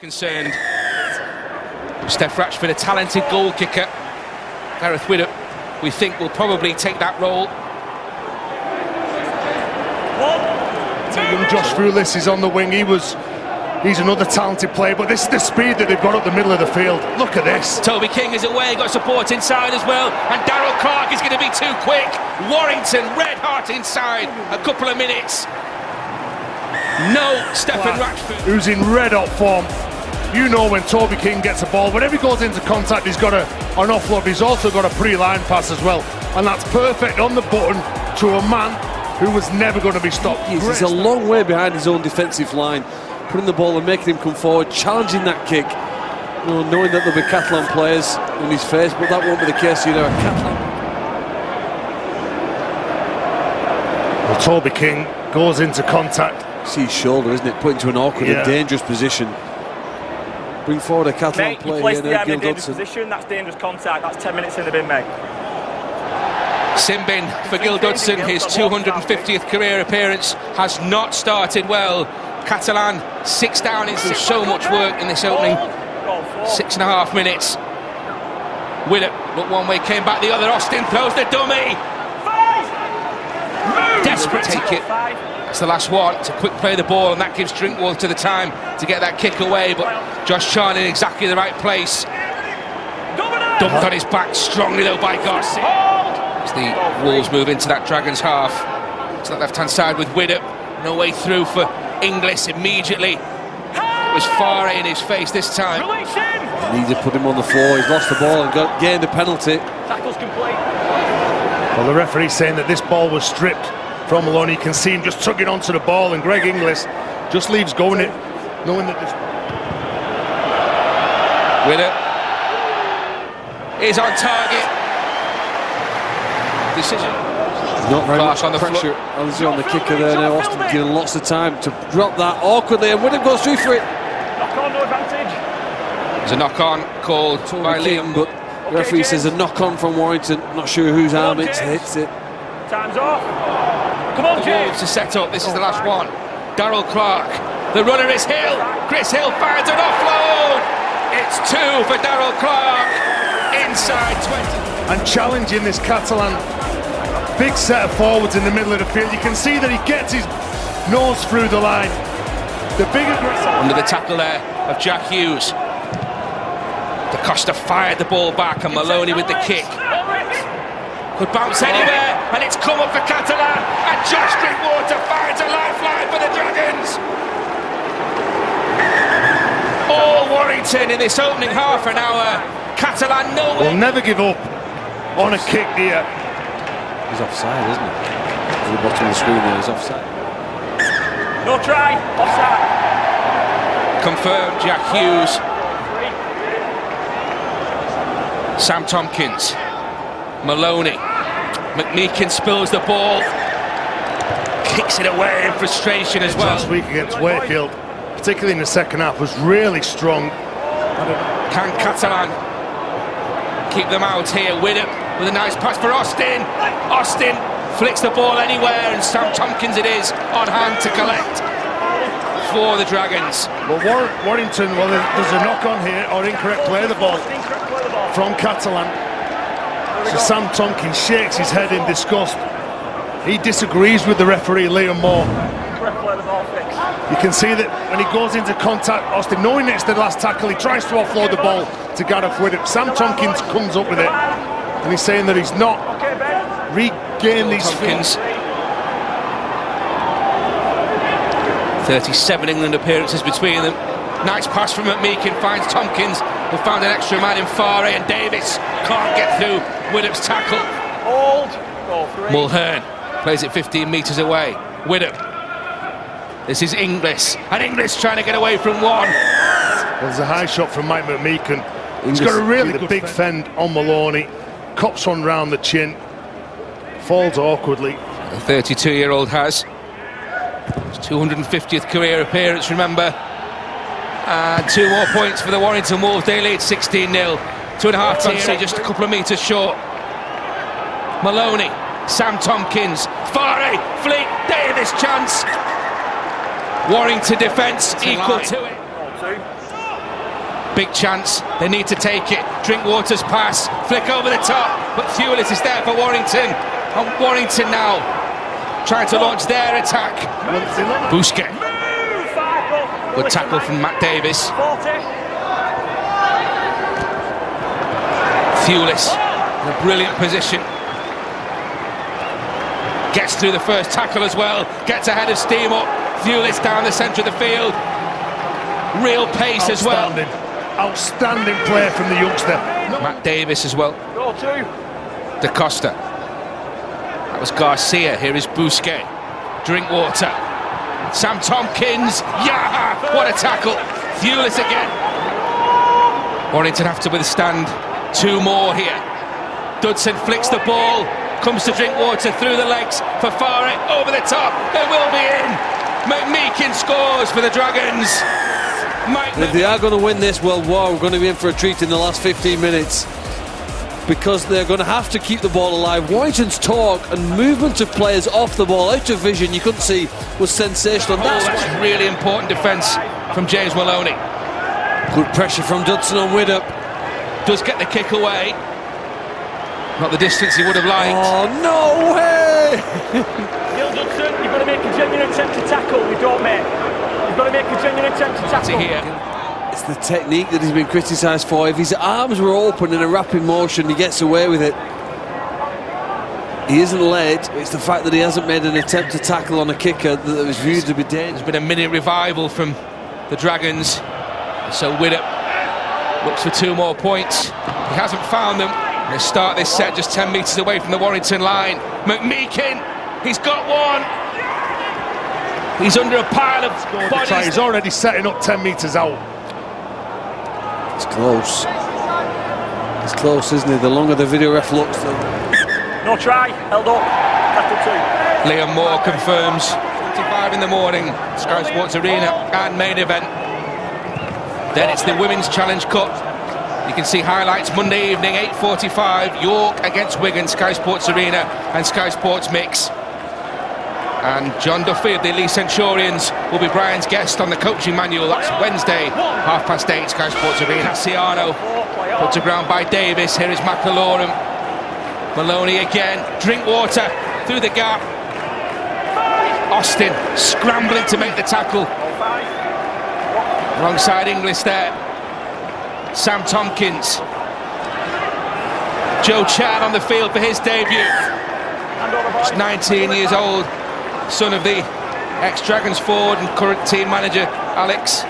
concerned. Steph Ratchford, a talented goal kicker. Gareth Widdop, we think, will probably take that role. Young Josh Frulis is on the wing. He's another talented player, but this is the speed that they've got up the middle of the field. Look at this. Toby King is away, got support inside as well, and Darrell Clark is going to be too quick. Warrington, red hot inside, a couple of minutes. No Stephen Ratchford. Who's in red hot form. You know when Toby King gets a ball, whenever he goes into contact, he's got an offload. He's also got a pre-line pass as well, and that's perfect on the button to a man who was never going to be stopped. He's a long way behind his own defensive line, putting the ball and making him come forward, challenging that kick. You know, knowing that there'll be Catalan players in his face, but that won't be the case. You know, Well, Toby King goes into contact. See his shoulder, isn't it? Put into an awkward and dangerous position. Bring forward a Catalan player here, Gil Dodson. That's dangerous contact. That's 10 minutes in the bin, mate. Sin bin for Gil Dodson, his 250th career appearance, has not started well. Catalan 6 down into so much work in this opening 6.5 minutes. Widdop looked one way, came back the other. Austin throws the dummy. Desperate to take it. It's the last one to quick play the ball, and that gives Drinkwater the time to get that kick away. But Josh Charn in exactly the right place. Dumped on his back strongly though by Garcia. As the Wolves move into that Dragons half. To that left-hand side with Widdop. No way through for Inglis immediately. It was far in his face this time. He needed to put him on the floor. He's lost the ball and gained a penalty. Tackle's complete. Well, the referee's saying that this ball was stripped from Maloney. You can see him just tugging onto the ball, and Greg Inglis just leaves going it, knowing that this... Widdop is on target. Decision. Not very Clark much on the pressure on the kicker there now. Austin getting lots of time to drop that awkwardly, and Widdop goes through for it. Knock on, no advantage. There's a knock-on called by Liam, but the referee says a knock-on from Warrington. Not sure whose arm it hits it. Time's off. Come on, the Wolves to set up. This is the last one. Darrell Clark. The runner is Hill. Chris Hill fires an offload. It's 2 for Darrell Clark. Inside 20. And challenging this Catalan. Big set of forwards in the middle of the field. You can see that he gets his nose through the line. The big aggressor. Under the tackle there of Jack Hughes. Da Costa fired the ball back, and Maloney with the kick. Could bounce anywhere, and it's come up for Catalan, and Josh Drinkwater finds a lifeline for the Dragons. All Warrington in this opening half an hour. Catalan nowhere. Will never give up on a kick here. He's offside, isn't he? At the bottom of the screen there, he's offside. No try, offside. Confirmed, Jack Hughes. Sam Tompkins. Maloney. McMeekin spills the ball. Kicks it away in frustration as well. Last week against Wakefield, particularly in the second half, was really strong. Can Catalan keep them out here? Widdop with a nice pass for Austin. Austin flicks the ball anywhere, and Sam Tompkins it is on hand to collect for the Dragons. Well, Warrington, well, there's a knock on here, or incorrect play of the ball from Catalan. So Sam Tompkins shakes his head in disgust. He disagrees with the referee, Liam Moore. You can see that when he goes into contact, Austin, knowing it's the last tackle, he tries to offload the ball to Gareth Widdop. Sam Tompkins comes up with it, and he's saying that he's not regained his Tompkins. 37 England appearances between them. Nice pass from McMeekin, finds Tompkins, who found an extra man in Farey, and Davis can't get through Widdop's tackle. Mulhern plays it 15 metres away. Widdop. This is Inglis, and Inglis trying to get away from one. Well, there's a high shot from Mike McMeekin. He's got a really good big fend on Maloney. Cops one round the chin. Falls awkwardly. The 32-year-old has his 250th career appearance, remember. And 2 more points for the Warrington Wolves. They lead 16-0. 2.5 Tierney, just a couple of metres short. Maloney, Sam Tompkins, Farey, Fleet, Davis chance. Warrington defence equal to it. Big chance, they need to take it. Drinkwater's pass, flick over the top, but Thewlis is there for Warrington. And Warrington now trying to launch their attack. Bousquet. Good tackle from Matt Davis. Thewlis in a brilliant position. Gets through the first tackle as well. Gets ahead of steam up. Thewlis down the centre of the field. Real pace as well. Outstanding play from the youngster. Matt Davis as well. Go to. Da Costa. That was Garcia. Here is Bousquet. Drinkwater. Sam Tompkins. Yeah! What a tackle. Thewlis again. Warrington have to withstand two more here. Dudson flicks the ball. Comes to Drinkwater through the legs. Fafara over the top. It will be in. McMeekin scores for the Dragons. If they are going to win this, well, wow, we're going to be in for a treat in the last 15 minutes, because they're going to have to keep the ball alive. Warrington's talk and movement of players off the ball, out of vision, you couldn't see, was sensational. That's really important defence from James Maloney. Good pressure from Dudson on Widdop. Does get the kick away. Not the distance he would have liked. Oh, no way! Neil Dudson, you've got to make a genuine attempt to tackle, you don't, mate. You've got to make a genuine attempt to tackle. It's the technique that he's been criticised for. If his arms were open in a rapid motion, he gets away with it. He isn't led. It's the fact that he hasn't made an attempt to tackle on a kicker that was viewed to be dangerous. There's been a mini revival from the Dragons. So Widdop looks for 2 more points. He hasn't found them. They start this set just 10 metres away from the Warrington line. McMeekin, he's got one. He's under a pile of bodies. He's already setting up 10 metres out. It's close. It's close, isn't it? The longer the video ref looks. No try, held up. Tackle 2. Liam Moore confirms 25 in the morning, Sky Sports Arena and main event. Then it's the Women's Challenge Cup. You can see highlights Monday evening, 8:45, York against Wigan, Sky Sports Arena and Sky Sports Mix. And John Duffy of the Lee Centurions will be Brian's guest on the coaching manual. That's Wednesday, 8:30, Sky Sports Arena. Cassiano put to ground by Davis. Here is McAlorum. Maloney again. Drinkwater through the gap. Austin scrambling to make the tackle. Wrong side Inglis there. Sam Tompkins. Joe Chan on the field for his debut. Just 19 years old. Son of the ex-Dragons forward and current team manager, Alex.